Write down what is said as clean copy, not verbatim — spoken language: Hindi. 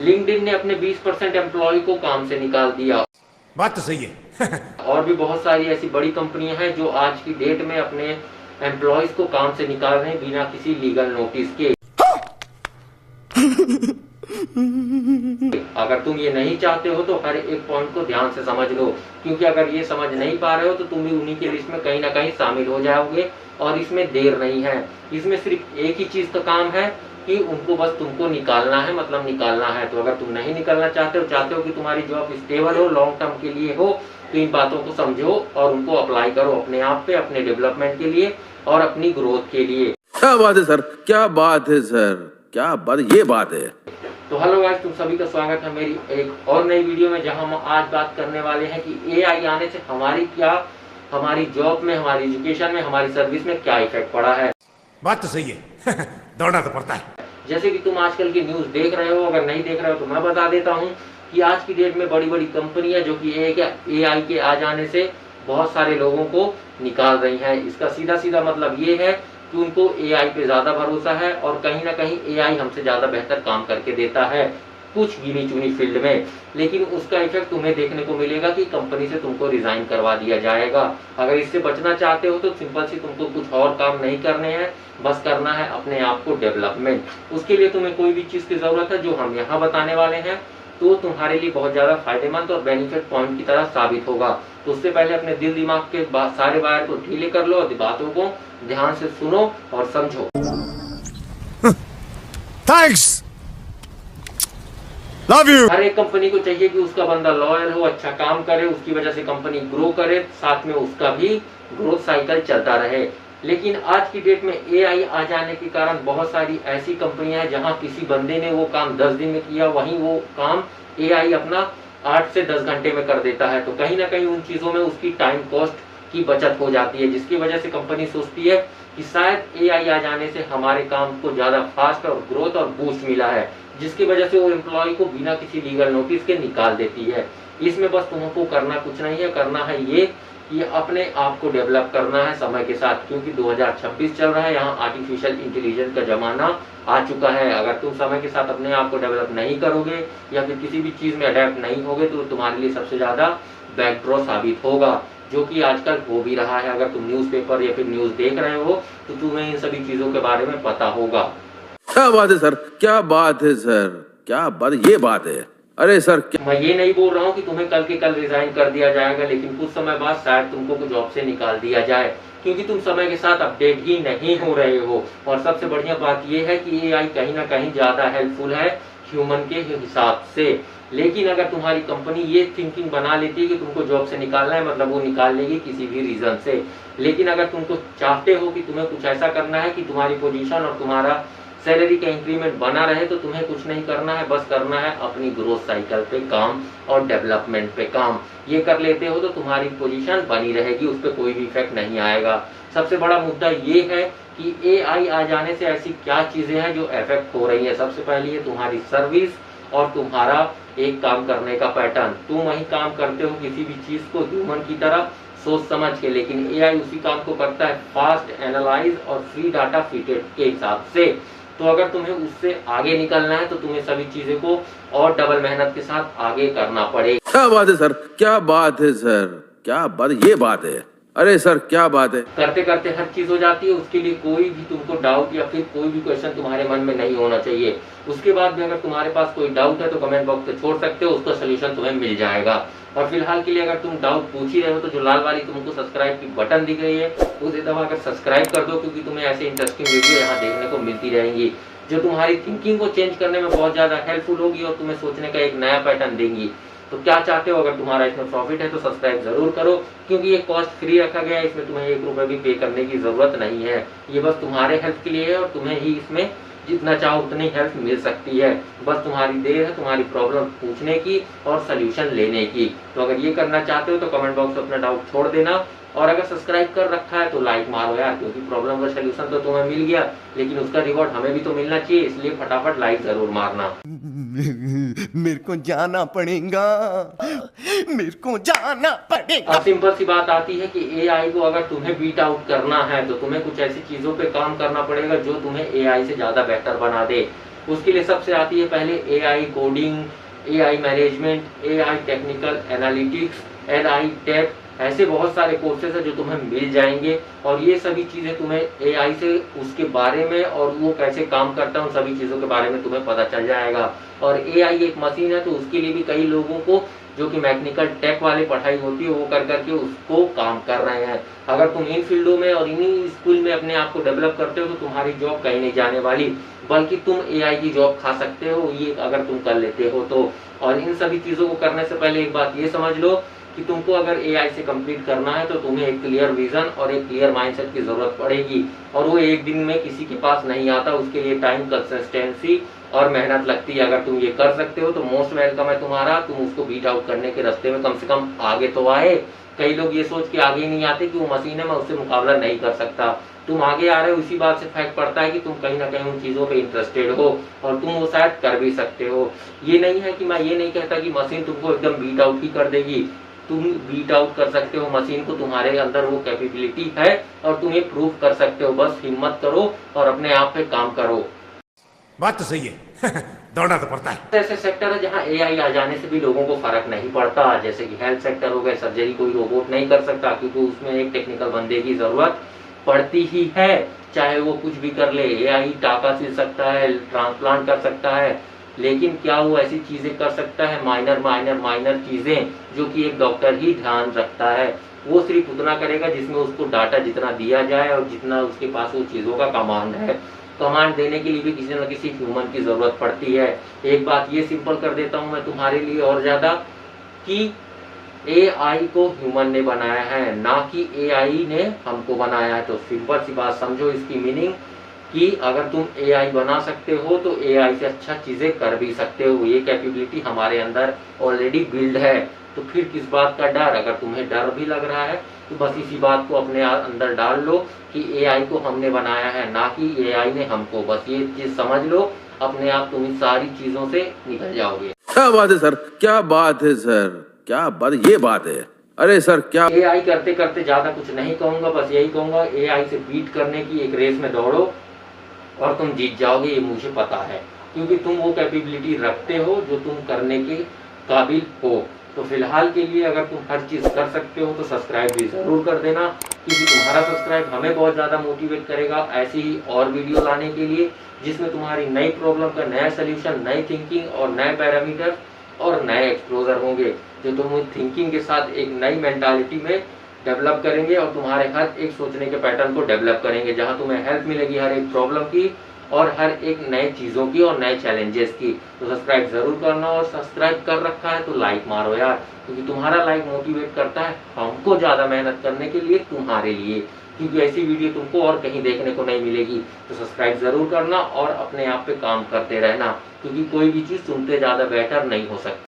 लिंक्डइन ने अपने 20% एम्प्लॉय को काम से निकाल दिया। बात तो सही है। और भी बहुत सारी ऐसी बड़ी कंपनियां हैं जो आज की डेट में अपने एम्प्लॉयज को काम से निकाल रहे हैं बिना किसी लीगल नोटिस के। अगर तुम ये नहीं चाहते हो तो हर एक पॉइंट को ध्यान से समझ लो, क्योंकि अगर ये समझ नहीं पा रहे हो तो तुम भी उन्हीं के लिस्ट में कहीं ना कहीं शामिल हो जाओगे और इसमें देर नहीं है। इसमें सिर्फ एक ही चीज का काम है कि उनको बस तुमको निकालना है, मतलब निकालना है। तो अगर तुम नहीं निकालना चाहते हो कि तुम्हारी जॉब स्टेबल हो, लॉन्ग टर्म के लिए हो, तो इन बातों को समझो और उनको अप्लाई करो अपने आप पे, अपने डेवलपमेंट के लिए और अपनी ग्रोथ के लिए। क्या बात है सर, क्या बात है सर, क्या बात, ये बात है। तो हेलो गाइस, तुम सभी का स्वागत है मेरी एक और नई वीडियो में, जहां हम आज बात करने वाले हैं कि एआई आने से हमारी जॉब में, हमारी एजुकेशन में, हमारी सर्विस में क्या इफेक्ट पड़ा है। बात तो सही है। दौड़ना तो पड़ता है। जैसे कि तुम आजकल की न्यूज देख रहे हो, अगर नहीं देख रहे हो तो मैं बता देता हूँ कि आज की डेट में बड़ी बड़ी कंपनियां जो कि एआई के आ जाने से बहुत सारे लोगों को निकाल रही हैं। इसका सीधा सीधा मतलब ये है कि उनको एआई पे ज्यादा भरोसा है और कहीं ना कहीं एआई हमसे ज्यादा बेहतर काम करके देता है कुछ गिनी चुनी फील्ड में, लेकिन उसका इफेक्ट तुम्हें देखने को मिलेगा कि कंपनी से तुमको रिजाइन करवा दिया जाएगा। अगर इससे बचना चाहते हो तो सिंपल सी तुमको कुछ और काम नहीं करने हैं, बस करना है अपने आप को डेवलपमेंट। उसके लिए तुम्हें कोई भी चीज की जरूरत है जो हम यहाँ बताने वाले हैं, तो तुम्हारे लिए बहुत ज्यादा फायदेमंद और बेनिफिट पॉइंट की तरह साबित होगा। तो उससे पहले अपने दिल दिमाग के सारे वायर को ढीले कर लो और बातों को ध्यान से सुनो और समझो। Thanks, love you. हर एक कंपनी को चाहिए कि उसका बंदा लॉयल हो, अच्छा काम करे, उसकी वजह से कंपनी ग्रो करे, साथ में उसका भी ग्रोथ साइकिल चलता रहे। लेकिन आज की डेट में एआई आ जाने के कारण बहुत सारी ऐसी कंपनियां हैं जहां किसी बंदे ने वो काम 10 दिन में किया, वहीं वो काम एआई अपना 8 से 10 घंटे में कर देता है। तो कहीं ना कहीं उन चीजों में उसकी टाइम कॉस्ट की बचत हो जाती है, जिसकी वजह से कंपनी सोचती है कि शायद एआई आ जाने से हमारे काम को ज्यादा फास्ट और ग्रोथ और बूस्ट मिला है, जिसकी वजह से वो एम्प्लॉय को बिना किसी लीगल नोटिस के निकाल देती है। इसमें बस तुमको करना कुछ नहीं है, करना है ये अपने आप को डेवलप करना है समय के साथ, क्योंकि 2026 चल रहा है, यहाँ आर्टिफिशियल इंटेलिजेंस का जमाना आ चुका है। अगर तुम समय के साथ अपने आप को डेवलप नहीं करोगे या फिर किसी भी चीज में अडेप्ट नहीं होगे तो तुम्हारे लिए सबसे ज्यादा बैकड्रॉ साबित होगा, जो कि आजकल हो भी रहा है। अगर तुम न्यूज़पेपर या फिर न्यूज देख रहे हो तो तुम्हें इन सभी चीजों के बारे में पता होगा। क्या बात है सर, क्या बात है सर, क्या बात, ये बात है। अरे सर, मैं ये नहीं बोल रहा हूँ कि तुम्हें कल के कल रिजाइन कर दिया जाएगा, लेकिन कुछ समय बाद शायद तुमको जॉब से निकाल दिया जाए, क्योंकि तुम समय के साथ अपडेट ही नहीं हो रहे हो। और सबसे बढ़िया बात यह है कि एआई कहीं ना कहीं ज्यादा हेल्पफुल है ह्यूमन के हिसाब से। लेकिन अगर तुम्हारी कंपनी ये थिंकिंग बना लेती है कि तुमको जॉब से निकालना है, मतलब वो निकाल लेगी किसी भी रीजन से। लेकिन अगर तुमको चाहते हो कि तुम्हें कुछ ऐसा करना है कि तुम्हारी पोजीशन और तुम्हारा सैलरी का इंक्रीमेंट बना रहे, तो तुम्हें कुछ नहीं करना है, बस करना है अपनी ग्रोथ साइकिल पे काम और डेवलपमेंट पे काम। ये कर लेते हो तो तुम्हारी पोजीशन बनी रहेगी, उस पर कोई भी इफेक्ट नहीं आएगा। सबसे बड़ा मुद्दा ये है कि एआई आ जाने से ऐसी क्या चीजें हैं जो इफेक्ट हो रही है। सबसे पहले है तुम्हारी सर्विस और तुम्हारा एक काम करने का पैटर्न। तुम वही काम करते हो किसी भी चीज को ह्यूमन की तरह सोच समझ के, लेकिन एआई उसी काम को करता है फास्ट, एनालाइज और फ्री डाटा फिटेड के हिसाब से। तो अगर तुम्हें उससे आगे निकलना है तो तुम्हें सभी चीजों को और डबल मेहनत के साथ आगे करना पड़ेगा। क्या बात है सर, क्या बात है सर, क्या बात, ये बात है। अरे सर, क्या बात है। करते करते हर चीज हो जाती है, उसके लिए कोई भी तुमको डाउट या फिर कोई भी क्वेश्चन तुम्हारे मन में नहीं होना चाहिए। उसके बाद भी अगर तुम्हारे पास कोई डाउट है तो कमेंट बॉक्स में छोड़ सकते हो, उसका सोल्यूशन तुम्हें मिल जाएगा। और फिलहाल के लिए अगर तुम डाउट पूछ ही रहे हो तो जो लाल वाली तुमको सब्सक्राइब की बटन दिख रही है उसे दबाकर सब्सक्राइब कर दो, क्योंकि तुम्हें ऐसे इंटरेस्टिंग वीडियो यहाँ देखने को मिलती रहेंगी जो तुम्हारी थिंकिंग को चेंज करने में बहुत ज्यादा हेल्पफुल होगी और तुम्हें सोचने का एक नया पैटर्न देंगी। तो क्या चाहते हो, अगर तुम्हारा इसमें प्रॉफिट है तो सब्सक्राइब जरूर करो, क्योंकि ये कॉस्ट फ्री रखा गया है, इसमें तुम्हें 1 रुपए भी पे करने की जरूरत नहीं है। ये बस तुम्हारे हेल्प के लिए है और तुम्हें ही इसमें जितना चाहो उतनी हेल्प मिल सकती है। बस तुम्हारी देर है तुम्हारी प्रॉब्लम पूछने की और सोल्यूशन लेने की। तो अगर ये करना चाहते हो तो कमेंट बॉक्स में अपना डाउट छोड़ देना, और अगर सब्सक्राइब कर रखा है तो लाइक मारो यार, क्योंकि प्रॉब्लम का सोल्यूशन तो तुम्हें मिल गया, लेकिन उसका रिवॉर्ड हमें भी तो मिलना चाहिए, इसलिए फटाफट लाइक जरूर मारना। मेरे को जाना पड़ेगा, मेरे को जाना पड़ेगा। अब सिंपल सी बात आती है कि एआई को अगर तुम्हें बीट आउट करना है तो तुम्हें कुछ ऐसी चीजों पे काम करना पड़ेगा जो तुम्हें एआई से ज्यादा बेहतर बना दे। उसके लिए सबसे आती है पहले AI coding, AI management, AI technical analytics, AI tech. ऐसे बहुत सारे कोर्सेज हैं जो तुम्हें मिल जाएंगे और ये सभी चीज़ें तुम्हें AI से उसके बारे में और वो कैसे काम करता है उन सभी चीज़ों के बारे में तुम्हें पता चल जाएगा। और AI एक मशीन है तो उसके लिए भी कई लोगों को जो कि मैकेनिकल टेक वाली पढ़ाई होती है वो कर करके उसको काम कर रहे हैं। अगर तुम इन फील्डों में और इन्हीं स्कूल में अपने आप को डेवलप करते हो तो तुम्हारी जॉब कहीं नहीं जाने वाली, बल्कि तुम AI की जॉब खा सकते हो ये अगर तुम कर लेते हो तो। और इन सभी चीज़ों को करने से पहले एक बात ये समझ लो कि तुमको अगर AI से कंप्लीट करना है तो तुम्हें एक क्लियर विजन और एक क्लियर माइंडसेट की जरूरत पड़ेगी और वो एक दिन में किसी के पास नहीं आता। उसके लिए टाइम, कंसिस्टेंसी और मेहनत लगती है। अगर तुम ये कर सकते हो तो मोस्ट वेलकम है तुम्हारा। तुम उसको बीट आउट करने के रास्ते में कम से कम आगे तो आए। कई लोग ये सोच के आगे नहीं आते कि वो मशीन है, मैं उससे मुकाबला नहीं कर सकता। तुम आगे आ रहे हो इसी बात से फैक्ट पड़ता है कि तुम कहीं ना कहीं उन चीज़ों पे इंटरेस्टेड हो और तुम वो शायद कर भी सकते हो। ये नहीं है कि मैं ये नहीं कहता कि मशीन तुमको एकदम बीट आउट ही कर देगी। तुम बीट आउट कर सकते हो मशीन को, तुम्हारे अंदर वो कैपेबिलिटी है और तुम ये प्रूव कर सकते हो। बस हिम्मत करो और अपने आप पे काम करो। बात तो सही है दौड़ना तो पड़ता है। ऐसे सेक्टर है जहाँ AI आ जाने से भी लोगों को फर्क नहीं पड़ता, जैसे कि हेल्थ सेक्टर हो गए। सर्जरी कोई रोबोट नहीं कर सकता क्योंकि उसमें एक टेक्निकल बंदे की जरूरत पड़ती ही है। चाहे वो कुछ भी कर ले, AI टाका सिल सकता है, ट्रांसप्लांट कर सकता है, लेकिन क्या वो ऐसी चीजें कर सकता है माइनर चीजें जो कि एक डॉक्टर ही ध्यान रखता है। वो सिर्फ उतना करेगा जिसमें उसको डाटा जितना दिया जाए और जितना उसके पास वो चीजों का कमांड है। कमांड देने के लिए भी किसी न किसी ह्यूमन की जरूरत पड़ती है। एक बात ये सिंपल कर देता हूं मैं तुम्हारे लिए और ज्यादा कि AI को ह्यूमन ने बनाया है, ना कि AI ने हमको बनाया है। तो सिंपल सी बात समझो इसकी मीनिंग कि अगर तुम AI बना सकते हो तो AI से अच्छा चीजें कर भी सकते हो। ये कैपेबिलिटी हमारे अंदर ऑलरेडी बिल्ड है, तो फिर किस बात का डर। अगर तुम्हें डर भी लग रहा है तो बस इसी बात को अपने अंदर डाल लो कि AI को हमने बनाया है, ना कि AI ने हमको। बस ये चीज समझ लो, अपने आप तुम इन सारी चीजों से निकल जाओगे। क्या बात है सर, क्या बात है सर, क्या बात, ये बात है। अरे सर क्या AI करते करते ज्यादा कुछ नहीं कहूंगा, बस यही कहूंगा AI से बीट करने की एक रेस में दौड़ो और तुम जीत जाओगे, ये मुझे पता है, क्योंकि तुम वो कैपेबिलिटी रखते हो जो तुम करने के काबिल हो। तो फिलहाल के लिए अगर तुम हर चीज कर सकते हो तो सब्सक्राइब भी जरूर कर देना, क्योंकि तुम्हारा सब्सक्राइब हमें बहुत ज्यादा मोटिवेट करेगा ऐसी ही और वीडियो लाने के लिए, जिसमें तुम्हारी नई प्रॉब्लम का नया सोल्यूशन, नई थिंकिंग और नए पैरामीटर और नए एक्सप्लोजर होंगे, जो तुम थिंकिंग के साथ एक नई मेंटालिटी में डेवलप करेंगे और तुम्हारे हर एक सोचने के पैटर्न को डेवलप करेंगे, जहां तुम्हें हेल्प मिलेगी हर एक प्रॉब्लम की और हर एक नए चीजों की और नए चैलेंजेस की। तो सब्सक्राइब जरूर करना, और सब्सक्राइब कर रखा है तो लाइक मारो यार, क्योंकि तुम्हारा लाइक मोटिवेट करता है हमको ज्यादा मेहनत करने के लिए, तुम्हारे लिए, क्योंकि ऐसी वीडियो तुमको और कहीं देखने को नहीं मिलेगी। तो सब्सक्राइब जरूर करना और अपने आप पे काम करते रहना, क्योंकि कोई भी चीज सुनते ज्यादा बेटर नहीं हो सकती।